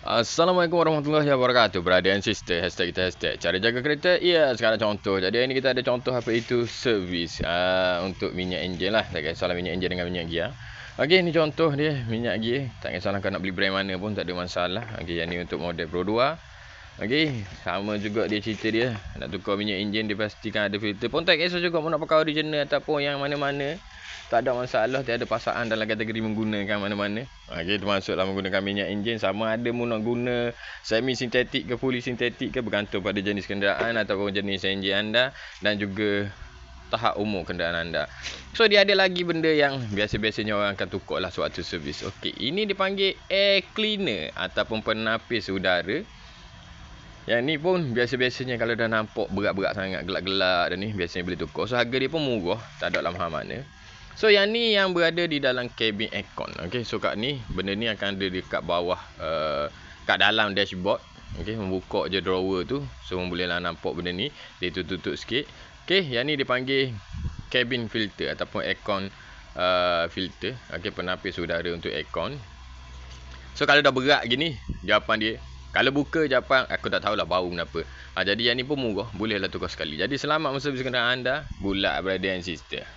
Assalamualaikum warahmatullahi wabarakatuh. Brother and sister, hashtag kita hashtag cara jaga kereta. Ya, sekarang contoh. Jadi hari ni kita ada contoh apa itu servis untuk minyak enjin lah. Tak kisahlah minyak enjin dengan minyak gear. Okey, ni contoh dia minyak gear. Tak kisahlah kau nak beli brand mana pun tak ada masalah. Okey, yang ni untuk model Pro 2. Okey, sama juga dia cerita dia. Nak tukar minyak enjin dia pastikan ada filter. Pun tak kisah juga mau nak pakai original ataupun yang mana-mana. Tak ada masalah, tiada paksaan dalam kategori menggunakan mana-mana. Okey, termasuklah menggunakan minyak enjin. Sama ada mu nak guna semi sintetik ke fully sintetik ke, bergantung pada jenis kenderaan ataupun jenis enjin anda dan juga tahap umur kenderaan anda. So dia ada lagi benda yang biasa-biasanya orang akan tukar lah sewaktu servis. Okey, ini dipanggil air cleaner ataupun penapis udara. Yang ni pun biasa-biasanya kalau dah nampak berat-berat sangat, gelap-gelap dan ni biasanya boleh tukar. So harga dia pun murah, tak ada mahal mana. So yang ni yang berada di dalam kabin aircon. Okey, so kat ni benda ni akan ada dekat bawah kat dalam dashboard. Okey, membuka je drawer tu. So bolehlah nampak benda ni. Dia tutup sikit. Okey, yang ni dipanggil cabin filter ataupun aircon filter. Okey, penapis udara untuk aircon. So kalau dah berat gini, jawapan dia, kalau buka jawapan aku tak tahulah bau kenapa. Jadi yang ni pun murah, bolehlah tukar sekali. Jadi selamat menservis kenderaan anda. Bulat brother and sister.